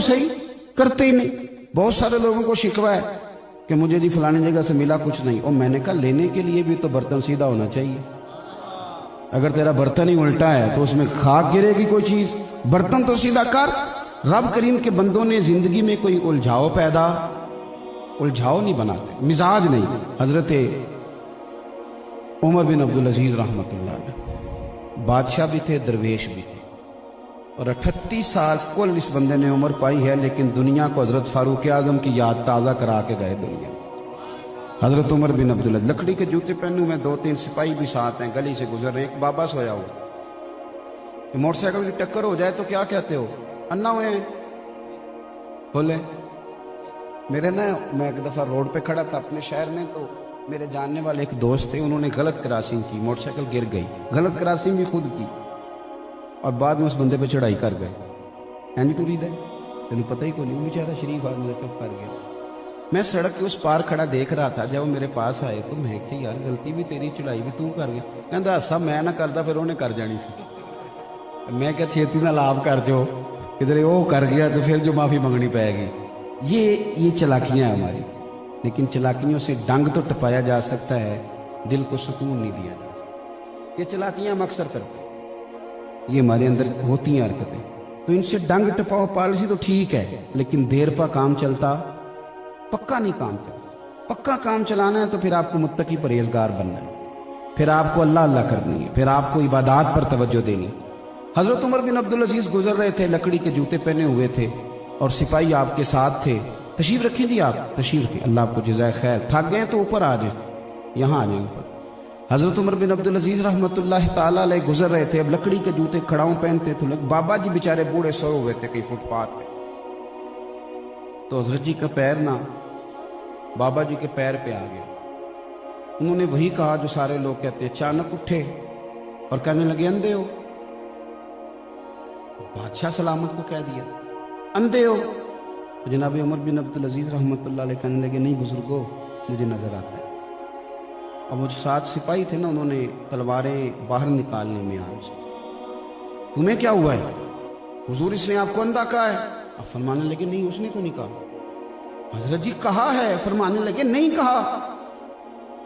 सही करते ही नहीं। बहुत सारे लोगों को शिकवा है कि मुझे जी फलानी जगह से मिला कुछ नहीं। और मैंने कहा लेने के लिए भी तो बर्तन सीधा होना चाहिए। अगर तेरा बर्तन ही उल्टा है तो उसमें खाक गिरेगी कोई चीज। बर्तन तो सीधा कर। रब करीम के बंदों ने जिंदगी में कोई उलझाव नहीं बनाते, मिजाज नहीं। हजरत उमर बिन अब्दुल अजीज रहमतुल्लाह अलैह बादशाह भी थे, दरवेश भी थे, और 38 साल कुल इस बंदे ने उम्र पाई है, लेकिन दुनिया को हजरत फारूक आजम की याद ताज़ा करा के गए दुनिया। हजरत उमर बिन अब्दुल अजीज लकड़ी के जूते पहने हुए, 2-3 सिपाही भी साथ हैं, गली से गुजर रहे। एक बाबा सोया हुआ, मोटरसाइकिल की टक्कर हो जाए तो क्या कहते हो? अन्ना हुए हैं बोले। मेरे ना, मैं एक दफ़ा रोड पे खड़ा था अपने शहर में, तो मेरे जानने वाले एक दोस्त थे, उन्होंने गलत क्रॉसिंग की, मोटरसाइकिल गिर गई, गलत क्रॉसिंग भी खुद की, और बाद में उस बंदे पे चढ़ाई कर गए। एंड टू रीद है, तेन पता ही कोई नहीं, बेचारा शरीफ आदमी चुप कर गया। मैं सड़क के उस पार खड़ा देख रहा था, जब वो मेरे पास आए तो मैं कि यार गलती भी तेरी, चढ़ाई भी तू कर गया। कहता हासा मैं ना करता फिर उन्हें कर जानी सी। मैं क्या छेती ना लाभ कर जो, किधर वो कर गया तो फिर जो माफ़ी मंगनी पाएगी। ये चलाकियाँ हैं हमारी, लेकिन चलाकियों से डंग तो टपाया जा सकता है, दिल को सुकून नहीं दिया जा सकता। ये चलाकियाँ हम अक्सर करते हैं, ये हमारे अंदर होती हैं हरकतें, तो इनसे डंग टपाओ पॉलिसी तो ठीक है, लेकिन देर पर काम चलता पक्का नहीं काम चलता। पक्का काम चलाना है तो फिर आपको मुत्तकी परहेजगार बनना है, फिर आपको अल्लाह अल्लाह करनी है, फिर आपको इबादत पर तवज्जो देनी है। हजरत उमर बिन अब्दुल अजीज गुजर रहे थे, लकड़ी के जूते पहने हुए थे, और सिपाही आपके साथ थे। तशरीफ रखी थी आप, तशरीफ रखी, अल्लाह आपको जज़ाए खैर। थक गए तो ऊपर आ जाए, यहाँ आ जाए ऊपर। हजरत उमर बिन अब्दुल अजीज रहमतुल्लाह ताला अलैह गुजर रहे थे, अब लकड़ी के जूते खड़ाऊं पहनते थे लोग। बाबा जी बेचारे बूढ़े सोए हुए थे कहीं फुटपाथ पे, तो हजरत जी का पैर ना बाबा जी के पैर पे आ गया। उन्होंने वही कहा जो सारे लोग कहते, अचानक उठे और कहने लगे अंधे हो। बादशाह सलामत को कह दिया अंधे हो। तो जनाब उमर बिन अब्दुल अजीज रहमतुल्लाह अलैह कहने लगे नहीं बुजुर्गो, मुझे नजर आता है। अब वो 7 सिपाही थे ना, उन्होंने तलवारें बाहर निकालने में आए। तुम्हें क्या हुआ है हुजूर, इसने आपको अंधा कहा है? अब फरमाने लगे नहीं, उसने तो नहीं कहा। हजरत जी कहा है, फरमाने लगे नहीं कहा।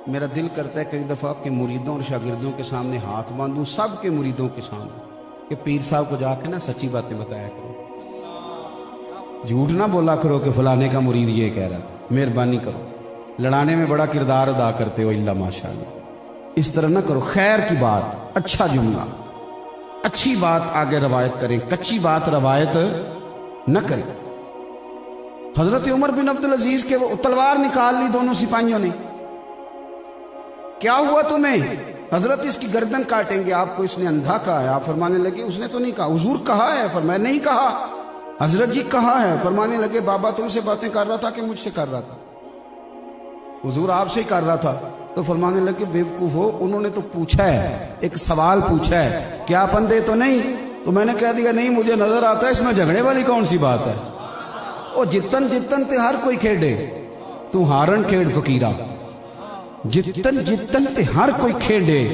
मेरा दिल करता है कई दफा आपके मुरीदों और शागिर्दों के सामने हाथ बांधूं, सब के मुरीदों के सामने, कि पीर साहब को जाके ना सच्ची बातें बताया करो, झूठ ना बोला करो कि फलाने का मुरीद ये कह रहा था, मेहरबानी करो। लड़ाने में बड़ा किरदार अदा करते हो, इल्ला माशाअल्लाह, इस तरह ना करो। खैर की बात, अच्छा जुमला, अच्छी बात आगे रवायत करें, कच्ची बात रवायत न करें। हजरत उमर बिन अब्दुल अजीज के वो तलवार निकाल ली दोनों सिपाहियों ने। क्या हुआ तुम्हें? हजरत इसकी गर्दन काटेंगे, आपको इसने अंधा कहा है। आप फरमाने लगे उसने तो नहीं कहा। हुजूर कहा है? फरमाया नहीं कहा। हजरत जी कहा है? फरमाने लगे बाबा तुमसे बातें कर रहा था कि मुझसे कर रहा था? हुजूर आपसे ही कर रहा था। तो फरमाने लगे बेवकूफ हो, उन्होंने तो पूछा है, एक सवाल पूछा है, क्या आप अंधे तो नहीं? तो मैंने कह दिया नहीं मुझे नजर आता है, इसमें झगड़े वाली कौन सी बात है? ओ जितन जितन ते हर कोई खेडे, तू हारन खेड फकीरा। जितन जितन ते हर कोई खेडे,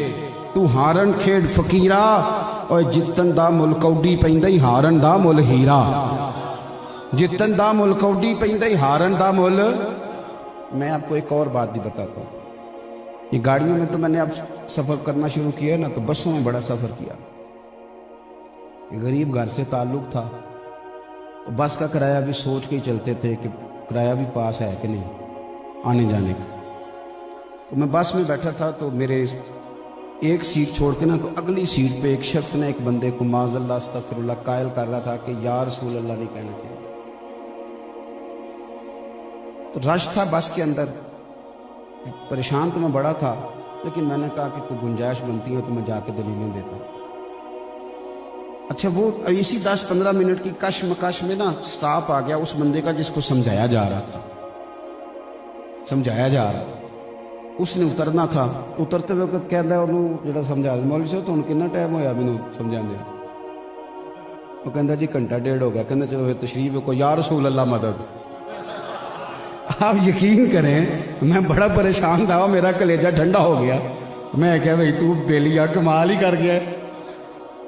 तू हारन खेड फकीरा। और जितन दा मुल कौडी पैंदा ही हारन दा मुल हीरा। जितन दा मुल कौडी पैंदा ही हारन दा मुल। मैं आपको एक और बात भी बताता हूँ, ये गाड़ियों में तो मैंने अब सफर करना शुरू किया है ना, तो बसों में बड़ा सफर किया। गरीब घर से ताल्लुक था, बस का किराया भी सोच के ही चलते थे कि किराया भी पास है कि नहीं आने जाने का। तो मैं बस में बैठा था, तो मेरे एक सीट छोड़ के ना, तो अगली सीट पे एक शख्स ने एक बंदे को माज़अल्लाह अस्तग़फिरुल्लाह कायल कर रहा था कि या रसूल अल्लाह नहीं कहना चाहिए। तो रश था बस के अंदर, परेशान तो मैं बड़ा था, लेकिन मैंने कहा कि कोई गुंजाइश बनती है तो मैं जाके दलीलें देता हूँ। अच्छा, वो इसी 10-15 मिनट की कशमकश में ना स्टाफ आ गया उस बंदे का जिसको समझाया जा रहा था। उसने उतरना था, उतरते वक्त कहता है उन्होंने जो समझा मौलवी साहब तो कितना टाइम होया मैनू समझाने? वो कहता जी घंटा डेढ़ हो गया। कहते चलो फिर तशरीफ को या रसूल अल्लाह मदद। आप यकीन करें मैं बड़ा परेशान था, मेरा कलेजा ठंडा हो गया। मैं क्या भाई तू बेलिया कमाल ही कर गया।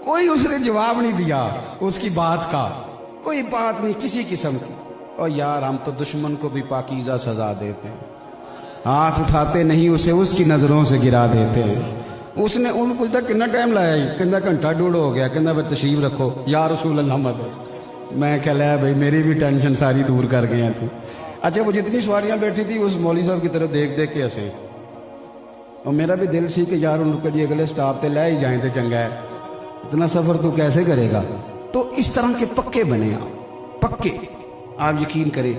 कोई उसने जवाब नहीं दिया उसकी बात का। کوئی بات نہیں کسی قسم کی. اور یار ہم تو دشمن کو بھی پاکیزہ سزا دیتے ہیں, ہاتھ اٹھاتے نہیں اسے اس کی نظروں سے گرا دیتے ہیں. اس نے ان پوچھتا کتنا ٹائم لایا ہی, کہنا گھنٹہ ڈوڑ ہو گیا, کہنا پھر تشریف رکھو یا رسول اللہ مدد. میں کہہ لیا بھائی میری بھی ٹینشن ساری دور کر گئے ہیں. اچھا وہ جتنی سواریاں بیٹھی تھی اس مولوی صاحب کی طرف دیکھ دیکھ کے ہنسے, اور میرا بھی دل سی کہ یار ان کو جی اگلے سٹاپ تے لے ہی جائیں تو چنگا ہے, اتنا سفر تو کیسے کرے گا. تو اس طرح کے پکے بنے آپ, پکے. آپ یقین کریں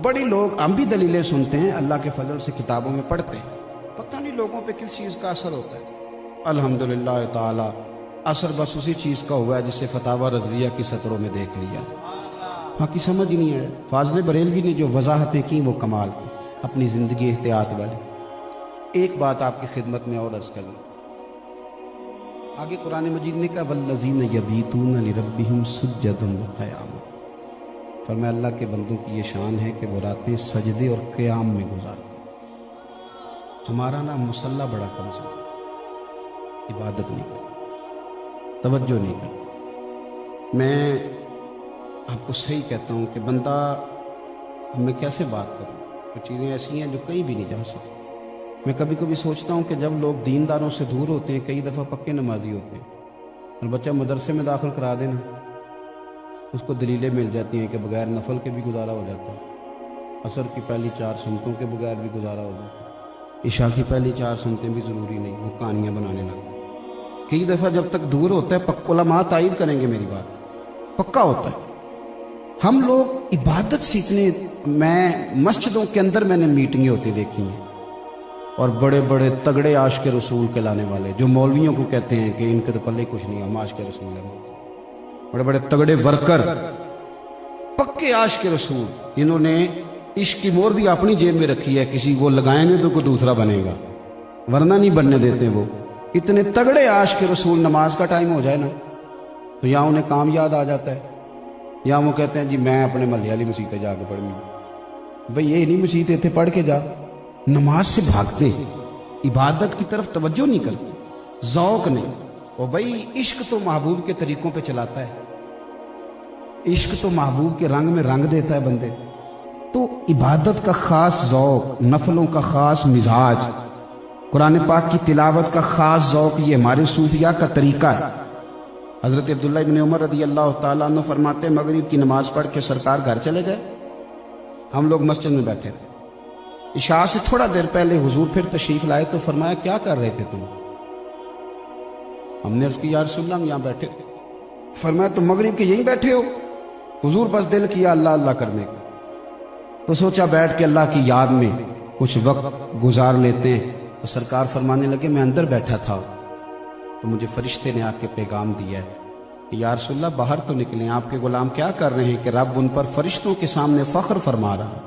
بڑی لوگ ہم بھی دلیلیں سنتے ہیں اللہ کے فضل سے کتابوں میں پڑھتے ہیں, پتہ نہیں لوگوں پہ کس چیز کا اثر ہوتا ہے. الحمدللہ تعالی اثر بس اسی چیز کا ہوا ہے جسے فتاوی رضویہ کی سطروں میں دیکھ لیا, باقی سمجھ ہی نہیں ہے. فاضل بریلوی نے جو وضاحتیں کی وہ کمال اپنی زندگی احتیاط والی. ایک بات آپ کی خدمت میں اور عرض کر لوں, آگے قرآن مجید نے کہا والذین یبیتون لربہم سجدا وقیاما. فرمایا اللہ کے بندوں کی یہ شان ہے کہ وہ راتیں سجدے اور قیام میں گزارتے. ہمارا نا مصلی بڑا کم سے عبادت نہیں کرتا, توجہ نہیں کرتا. میں آپ کو صحیح کہتا ہوں کہ بندہ میں کیسے بات کروں, کچھ چیزیں ایسی ہیں جو کہیں بھی نہیں جا سکتی. میں کبھی کبھی سوچتا ہوں کہ جب لوگ دینداروں سے دور ہوتے ہیں کئی دفعہ پکے نمازی ہوتے ہیں, اور بچہ مدرسے میں داخل کرا دینا اس کو دلیلیں مل جاتی ہیں کہ بغیر نفل کے بھی گزارا ہو جاتا ہے, عصر کی پہلی 4 سنتوں کے بغیر بھی گزارا ہو جاتا ہے, عشاء کی پہلی 4 سنتیں بھی ضروری نہیں, وہ کہانیاں بنانے لگتے ہیں. کئی دفعہ جب تک دور ہوتا ہے علماء تائید کریں گے میری بات, پکا ہوتا ہے. ہم لوگ عبادت سیکھنے, میں مسجدوں کے اندر میں نے میٹنگیں ہوتی دیکھی ہیں, اور بڑے بڑے تگڑے عاشق رسول کے لانے والے جو مولویوں کو کہتے ہیں کہ ان کے تو پلے کچھ نہیں, ہم عاشق رسول ہیں, بڑے بڑے تگڑے ورکر, پکے عاشق رسول, انہوں نے عشق کی مور بھی اپنی جیب میں رکھی ہے, کسی کو لگائیں گے تو کوئی دوسرا بنے گا, ورنہ نہیں بننے دیتے. وہ اتنے تگڑے عاشق رسول, نماز کا ٹائم ہو جائے نا تو یا انہیں کام یاد آ جاتا ہے, یا وہ کہتے ہیں جی میں اپنے محلے والی مسجد جا کے پڑھوں گی. بھئی یہ نہیں مسجد اتنے پڑھ کے جا, نماز سے بھاگتے, عبادت کی طرف توجہ نہیں کرتے, ذوق نہیں. اور بھئی عشق تو محبوب کے طریقوں پہ چلاتا ہے, عشق تو محبوب کے رنگ میں رنگ دیتا ہے بندے. تو عبادت کا خاص ذوق, نفلوں کا خاص مزاج, قرآن پاک کی تلاوت کا خاص ذوق, یہ ہمارے صوفیاء کا طریقہ ہے. حضرت عبداللہ ابن عمر رضی اللہ تعالیٰ عنہ فرماتے ہیں مغرب کی نماز پڑھ کے سرکار گھر چلے گئے, ہم لوگ مسجد میں بیٹھے تھے. عشاء سے تھوڑا دیر پہلے حضور پھر تشریف لائے تو فرمایا کیا کر رہے تھے تم؟ ہم نے عرض کی یا رسول اللہ ہم یہاں بیٹھے. فرمایا تم مغرب کے یہیں بیٹھے ہو؟ حضور بس دل کیا اللہ اللہ کرنے کا, تو سوچا بیٹھ کے اللہ کی یاد میں کچھ وقت گزار لیتے ہیں. تو سرکار فرمانے لگے میں اندر بیٹھا تھا تو مجھے فرشتے نے آ کے پیغام دیا ہے کہ یا رسول اللہ باہر تو نکلیں, آپ کے غلام کیا کر رہے ہیں کہ رب ان پر فرشتوں کے سامنے فخر فرما رہا.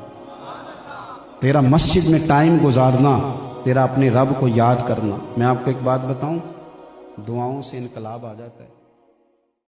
تیرا مسجد میں ٹائم گزارنا, تیرا اپنے رب کو یاد کرنا. میں آپ کو ایک بات بتاؤں, دعاؤں سے انقلاب آ جاتا ہے.